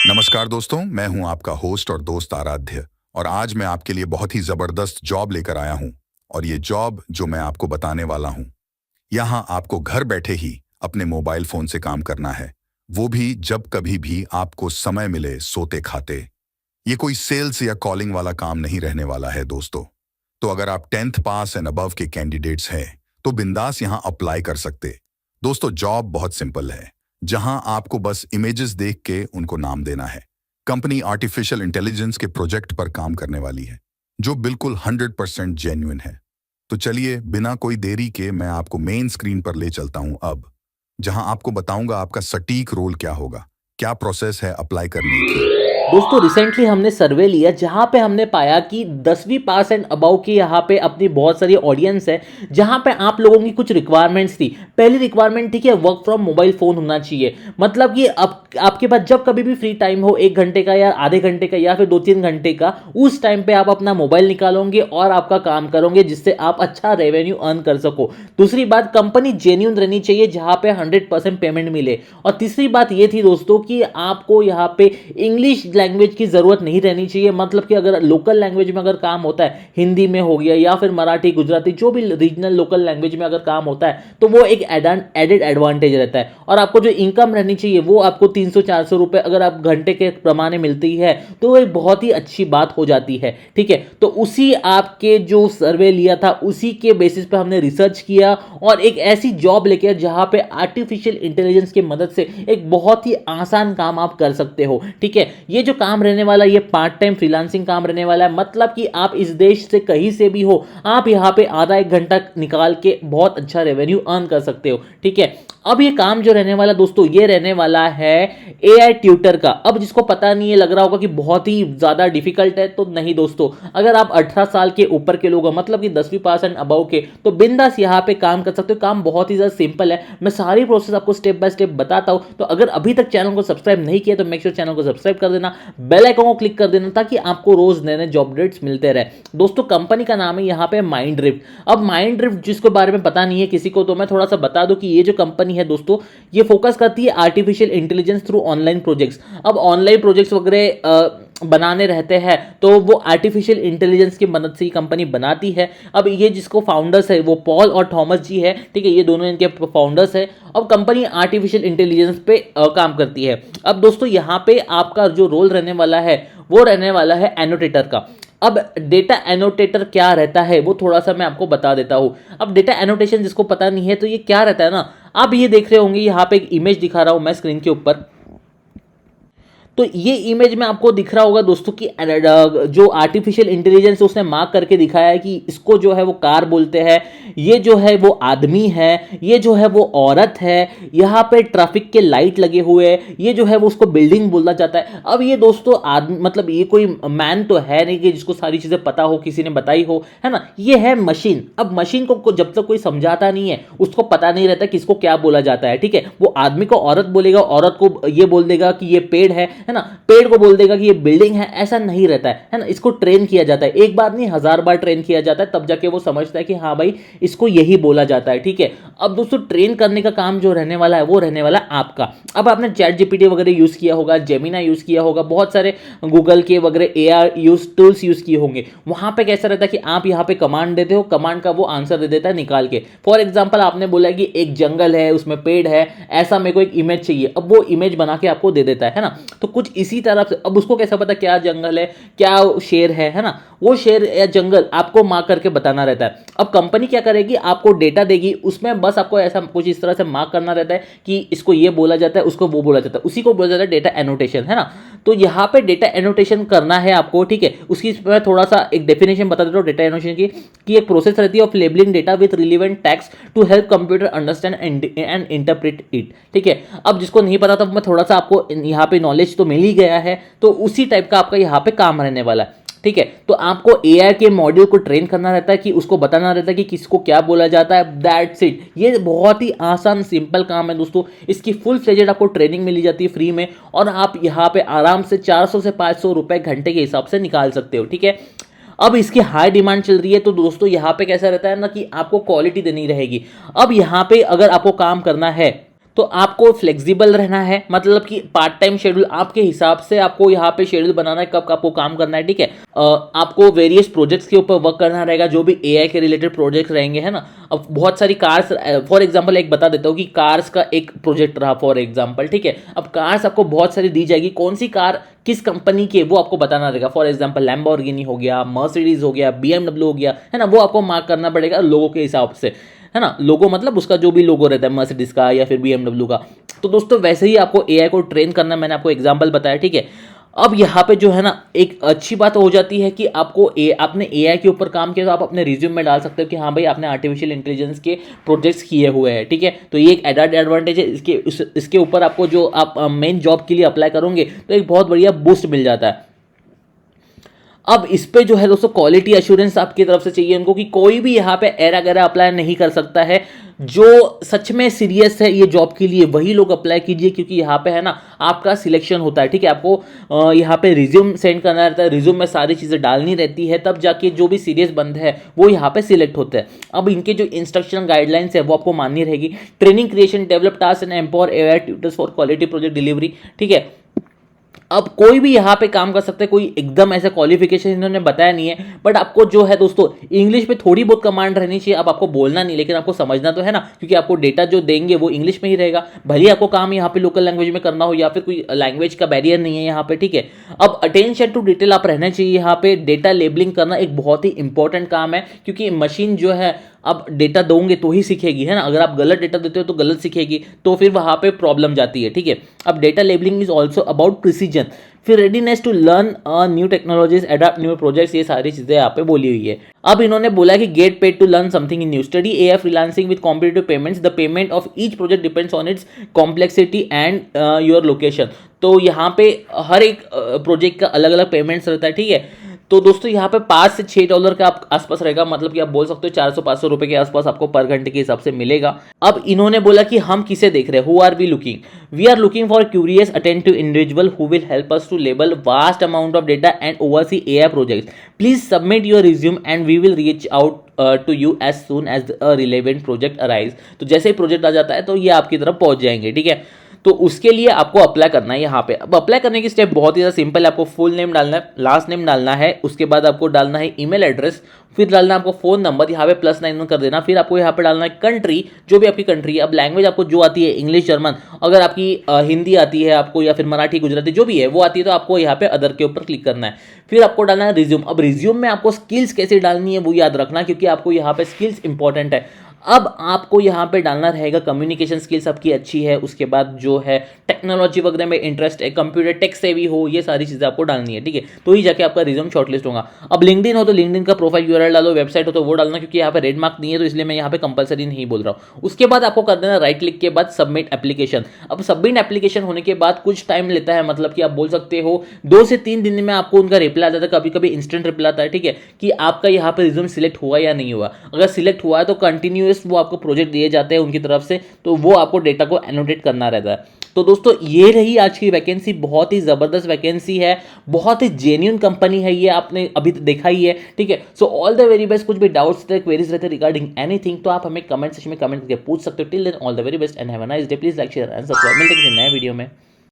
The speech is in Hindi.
नमस्कार दोस्तों, मैं हूं आपका होस्ट और दोस्त आराध्य। और आज मैं आपके लिए बहुत ही जबरदस्त जॉब लेकर आया हूं। और ये जॉब जो मैं आपको बताने वाला हूं, यहां आपको घर बैठे ही अपने मोबाइल फोन से काम करना है, वो भी जब कभी भी आपको समय मिले सोते खाते। ये कोई सेल्स या कॉलिंग वाला काम नहीं रहने वाला है दोस्तों। तो अगर आप 10th पास एंड अबव के कैंडिडेट्स हैं तो बिंदास यहां अप्लाई कर सकते। दोस्तों, जॉब बहुत सिंपल है, जहां आपको बस इमेजेस देख के उनको नाम देना है। कंपनी आर्टिफिशियल इंटेलिजेंस के प्रोजेक्ट पर काम करने वाली है, जो बिल्कुल 100% जेन्युइन है। तो चलिए बिना कोई देरी के मैं आपको मेन स्क्रीन पर ले चलता हूं अब, जहां आपको बताऊंगा आपका सटीक रोल क्या होगा, क्या प्रोसेस है अप्लाई करने की। दोस्तों रिसेंटली हमने सर्वे लिया जहाँ पे हमने पाया कि 10वीं पास एंड अबव की यहाँ पे अपनी बहुत सारी ऑडियंस है, जहाँ पे आप लोगों की कुछ रिक्वायरमेंट्स थी। पहली रिक्वायरमेंट थी कि वर्क फ्रॉम मोबाइल फ़ोन होना चाहिए, मतलब कि अब आपके पास जब कभी भी फ्री टाइम हो, 1 घंटे का या आधे घंटे का या फिर 2-3 घंटे का, उस टाइम पे आप अपना मोबाइल निकालोगे और आपका काम करोगे, जिससे आप अच्छा रेवेन्यू अर्न कर सको। दूसरी बात, कंपनी जेन्यून रहनी चाहिए जहाँ पे 100% पेमेंट मिले। और तीसरी बात ये थी दोस्तों कि आपको यहाँ पे इंग्लिश लैंग्वेज की ज़रूरत नहीं रहनी चाहिए, मतलब कि अगर लोकल लैंग्वेज में अगर काम होता है, हिंदी में हो गया या फिर मराठी, गुजराती, जो भी रीजनल लोकल लैंग्वेज में अगर काम होता है, तो वो एक एडेड एडवांटेज रहता है। और आपको जो इनकम रहनी चाहिए वो आपको 300-400 रुपये अगर आप घंटे के प्रमाणे मिलती है, तो वो एक बहुत ही अच्छी बात हो जाती है। ठीक है, तो उसी आपके जो सर्वे लिया था उसी के बेसिस पे हमने रिसर्च किया और एक ऐसी जॉब लेके आए जहां पे आर्टिफिशियल इंटेलिजेंस की मदद से एक बहुत ही आसान काम आप कर सकते हो। ठीक है, ये जो काम रहने वाला, ये पार्ट टाइम फ्रीलांसिंग काम रहने वाला है, मतलब कि आप इस देश से कहीं से भी हो, आप यहाँ पे आधा 1 घंटा निकाल के बहुत अच्छा रेवेन्यू अर्न कर सकते हो। ठीक है, अब ये काम जो रहने वाला दोस्तों, ये रहने वाला है एआई ट्यूटर का। अब जिसको पता नहीं है, लग रहा होगा कि बहुत ही ज्यादा डिफिकल्ट है, तो नहीं दोस्तों। अगर आप 18 साल के ऊपर के लोग हो, मतलब कि 10वीं पास एंड अबव के, तो बिंदास यहाँ पे काम कर सकते हो। काम बहुत ही ज्यादा सिंपल है, मैं सारी प्रोसेस आपको स्टेप बाय स्टेप बताता हूं। तो अगर अभी तक चैनल को सब्सक्राइब नहीं किया तो मेक श्योर चैनल को सब्सक्राइब कर देना, बेल आइकन को क्लिक कर देना, ताकि आपको रोज नए नए जॉब अपडेट्स मिलते रहे। दोस्तों, कंपनी का नाम है यहाँ पे माइंडड्रिफ्ट। अब माइंडड्रिफ्ट जिसके बारे में पता नहीं है किसी को, तो मैं थोड़ा सा बता दूं कि ये जो कंपनी है दोस्तों, ये फोकस करती है artificial intelligence through online projects. अब ऑनलाइन प्रोजेक्ट्स वगैरह बनाने रहते हैं, तो वो आर्टिफिशियल इंटेलिजेंस की मदद से ये कंपनी बनाती है। अब ये जिसको फाउंडर्स है वो पॉल और थॉमस जी है। ठीक है, ये दोनों इनके फाउंडर्स है। अब कंपनी आर्टिफिशियल इंटेलिजेंस पे काम करती है। अब दोस्तों यहाँ पे आपका जो रोल रहने वाला है वो रहने वाला है एनोटेटर का। अब डेटा एनोटेटर क्या रहता है वो थोड़ा सा मैं आपको बता देता हूं। अब डेटा एनोटेशन जिसको पता नहीं है, तो ये क्या रहता है ना, आप ये देख रहे होंगे यहाँ पे एक इमेज दिखा रहा हूं मैं स्क्रीन के ऊपर। तो ये इमेज में आपको दिख रहा होगा दोस्तों कि जो आर्टिफिशियल इंटेलिजेंस है उसने मार्क करके दिखाया है कि इसको जो है वो कार बोलते हैं, ये जो है वो आदमी है, ये जो है वो औरत है, यहाँ पे ट्रैफिक के लाइट लगे हुए हैं, ये जो है वो उसको बिल्डिंग बोला जाता है। अब ये दोस्तों आदमी, मतलब ये कोई मैन तो है नहीं कि जिसको सारी चीजें पता हो, किसी ने बताई हो, है ना। ये है मशीन। अब मशीन को जब तक कोई समझाता नहीं है, उसको पता नहीं रहता किसको क्या बोला जाता है। ठीक है, वो आदमी को औरत बोलेगा, औरत को ये बोल देगा कि ये पेड़ है ना, पेड़ को बोल देगा कि ये बिल्डिंग है। ऐसा नहीं रहता है ना। इसको ट्रेन किया जाता है, एक बार नहीं 1000 बार ट्रेन किया जाता है, तब जाके वो समझता है कि हाँ भाई इसको यही बोला जाता है। ठीक है, अब दोस्तों ट्रेन करने का काम जो रहने वाला है वो रहने वाला है आपका। अब आपने चैट जीपीटी वगैरह यूज किया होगा, जेमिना यूज किया होगा, बहुत सारे गूगल के वगैरह एआई यूज टूल्स यूज किए होंगे। वहां पे कैसा रहता है कि आप यहाँ पे कमांड देते हो, कमांड का वो आंसर दे देता है निकाल के। फॉर एग्जाम्पल आपने बोला कि एक जंगल है, उसमें पेड़ है, ऐसा मेरे को एक इमेज चाहिए, अब वो इमेज बना के आपको दे देता है ना। तो कुछ इसी तरह से, अब उसको कैसा पता क्या जंगल है, क्या शेर है ना, वो शेर या जंगल आपको मार्क करके बताना रहता है। अब कंपनी क्या करेगी, आपको डेटा देगी, उसमें बस आपको ऐसा कुछ इस तरह से मार्क करना रहता है कि इसको ये बोला जाता है, उसको वो बोला जाता है, उसी को बोला जाता है डेटा एनोटेशन, है ना। तो यहाँ पे डेटा एनोटेशन करना है आपको। ठीक है, उसकी मैं थोड़ा सा एक डेफिनेशन बता देता हूँ डेटा एनोटेशन की, कि एक प्रोसेस रहती है of labelling data with relevant tags to help computer understand and interpret it. ठीक है, अब जिसको नहीं पता था मैं थोड़ा सा आपको यहाँ पे नॉलेज तो मिल ही गया है, तो उसी टाइप का आपका यहाँ पे काम रहने वाला है। ठीक है, तो आपको एआई के मॉड्यूल को ट्रेन करना रहता है, कि उसको बताना रहता है कि किसको क्या बोला जाता है, दैट्स इट। ये बहुत ही आसान सिंपल काम है दोस्तों। इसकी फुल फ्लेजेड आपको ट्रेनिंग मिली जाती है फ्री में, और आप यहाँ पे आराम से 400 से 500 रुपए घंटे के हिसाब से निकाल सकते हो। ठीक है, अब इसकी हाई डिमांड चल रही है, तो दोस्तों यहाँ पे कैसा रहता है ना कि आपको क्वालिटी देनी रहेगी। अब यहाँ पे अगर आपको काम करना है तो आपको फ्लेक्सिबल रहना है, मतलब कि पार्ट टाइम शेड्यूल आपके हिसाब से आपको यहाँ पे शेड्यूल बनाना है, कब आपको काम करना है, ठीक है। आपको वेरियस प्रोजेक्ट्स के ऊपर वर्क करना रहेगा, जो भी एआई के रिलेटेड प्रोजेक्ट रहेंगे, है ना। अब बहुत सारी कार्स, फॉर एग्जांपल एक बता देता हूँ कि कार्स का एक प्रोजेक्ट रहा फॉर एग्जांपल, ठीक है। अब कार्स आपको बहुत सारी दी जाएगी, कौन सी कार किस कंपनी की है वो आपको बताना रहेगा। फॉर एग्जांपल लैम्बोर्गिनी हो गया, मर्सिडीज हो गया, बीएमडब्ल्यू हो गया, है ना, वो आपको मार्क करना पड़ेगा लोगों के हिसाब से, है ना। लोगो मतलब उसका जो भी लोगो रहता है मर्सिडीज का या फिर बीएमडब्ल्यू का। तो दोस्तों वैसे ही आपको एआई को ट्रेन करना, मैंने आपको एग्जांपल बताया, ठीक है। अब यहाँ पे जो है ना एक अच्छी बात हो जाती है कि आपने एआई के ऊपर काम किया तो आप अपने रिज्यूम में डाल सकते हो कि हाँ भाई आपने आर्टिफिशियल इंटेलिजेंस के प्रोजेक्ट्स किए हुए हैं, ठीक है। तो ये एक एडेड एडवांटेज है, इसके ऊपर आपको जो आप मेन जॉब के लिए अप्लाई करोगे तो एक बहुत बढ़िया बूस्ट मिल जाता है। अब इस पे जो है दोस्तों क्वालिटी एश्योरेंस आपकी तरफ से चाहिए उनको कि कोई भी यहाँ पे एरा गैरा अप्लाई नहीं कर सकता है। जो सच में सीरियस है ये जॉब के लिए वही लोग अप्लाई कीजिए, क्योंकि यहाँ पे है ना आपका सिलेक्शन होता है, ठीक है। आपको यहाँ पे रिज्यूम सेंड करना रहता है, रिज्यूम में सारी चीज़ें डालनी रहती है, तब जाके जो भी सीरियस बंदे हैं वो यहाँ पे सिलेक्ट होते हैं। अब इनके जो इंस्ट्रक्शन गाइडलाइंस है वो आपको माननी रहेगी। Training, creation, develop task and empower AI tutors for quality project delivery, ठीक है। अब कोई भी यहाँ पे काम कर सकता है, कोई एकदम ऐसा क्वालिफिकेशन इन्होंने बताया नहीं है, बट आपको जो है दोस्तों इंग्लिश पे थोड़ी बहुत कमांड रहनी चाहिए। अब आपको बोलना नहीं, लेकिन आपको समझना तो है ना, क्योंकि आपको डेटा जो देंगे वो इंग्लिश में ही रहेगा। भले आपको काम यहाँ पे लोकल लैंग्वेज में करना हो या फिर कोई लैंग्वेज का बैरियर नहीं है यहाँ पे, ठीक है। अब अटेंशन टू डिटेल आप रहना चाहिए यहाँ पे। डेटा लेबलिंग करना एक बहुत ही इंपॉर्टेंट काम है, क्योंकि मशीन जो है अब डेटा दोगे तो ही सीखेगी, है ना। अगर आप गलत डेटा देते हो तो गलत सीखेगी, तो फिर वहां पे प्रॉब्लम जाती है, ठीक है। अब data labelling is also about precision, फिर readiness to learn new technologies, adopt new projects, ये सारी चीजें यहाँ पे बोली हुई है। अब इन्होंने बोला कि get paid to learn something in new, study AI freelancing with competitive payments, the payment of each project depends on its complexity and your location. तो यहाँ पे हर एक प्रोजेक्ट का अलग अलग पेमेंट्स रहता है, ठीक है। तो दोस्तों यहाँ पे $5 से $6 का आसपास रहेगा, मतलब कि आप बोल सकते हो 400-500 रुपए के आसपास आपको पर घंटे के हिसाब से मिलेगा। अब इन्होंने बोला कि हम किसे देख रहे हैं, who are we looking, we are looking for curious attentive individual who will help us to label vast amount of data and oversee AI projects, please submit your resume and we will reach out to you as soon as a relevant project arise. तो जैसे ही प्रोजेक्ट आ जाता है तो ये आपकी तरफ पहुंच जाएंगे, ठीक है। तो उसके लिए आपको अप्लाई करना है यहाँ पे। अब अप्लाई करने की स्टेप बहुत ही ज़्यादा सिंपल है। आपको फुल नेम डालना है, लास्ट नेम डालना है, उसके बाद आपको डालना है ईमेल एड्रेस, फिर डालना है आपको फ़ोन नंबर, यहाँ पे +9 कर देना, फिर आपको यहाँ पे डालना है कंट्री, जो भी आपकी कंट्री है। अब लैंग्वेज आपको जो आती है इंग्लिश, जर्मन, अगर आपकी हिंदी आती है आपको या फिर मराठी, गुजराती जो भी है वो आती है तो आपको यहाँ पे अदर के ऊपर क्लिक करना है। फिर आपको डालना है रिज्यूम। अब रिज्यूम में आपको स्किल्स कैसे डालनी है वो याद रखना, क्योंकि आपको यहाँ पे स्किल्स इंपॉर्टेंट है। अब आपको यहाँ पे डालना रहेगा कम्युनिकेशन स्किल्स आपकी अच्छी है, उसके बाद जो है टेक्नोलॉजी वगैरह में इंटरेस्ट है, कंप्यूटर टेक से भी हो, ये सारी चीज़ें आपको डालनी है, ठीक है। तो ही जाके आपका रिज्यूम शॉर्टलिस्ट होगा। अब लिंक्डइन हो तो लिंक्डइन का प्रोफाइल यूआरएल डालो, वेबसाइट हो तो वो डालना, क्योंकि यहाँ पे रेड मार्क नहीं है तो इसलिए मैं यहाँ पे कंपलसरी नहीं बोल रहा हूँ। उसके बाद आपको कर देना राइट क्लिक के बाद सबमिट एप्लीकेशन। अब सबमिट एप्लीकेशन होने के बाद कुछ टाइम लेता है, मतलब कि आप बोल सकते हो 2 से 3 दिन में आपको उनका रिप्लाई आ जाता है, कभी कभी इंस्टेंट रिप्लाई आता है, ठीक है, कि आपका यहाँ पे रिज्यूम सिलेक्ट हुआ या नहीं हुआ। अगर सिलेक्ट हुआ है तो कंटिन्यूअस वो आपको प्रोजेक्ट दिए जाते हैं उनकी तरफ से, तो वो आपको डेटा को एनोटेट करना रहता है। तो दोस्तों ये रही आज की वैकेंसी, बहुत ही जबरदस्त वैकेंसी है, बहुत ही जेन्युइन कंपनी है ये, आपने अभी देखा ही है, ठीक है। So all the very best. कुछ भी डाउट्स थे, क्वेरीज रहते रिगार्डिंग एनीथिंग तो आप हमें कमेंट सेक्शन में कमेंट करके पूछ सकते हो। Till then all the very best and have a nice day. Please like, share and subscribe. मिलते हैं किसी नए वीडियो में।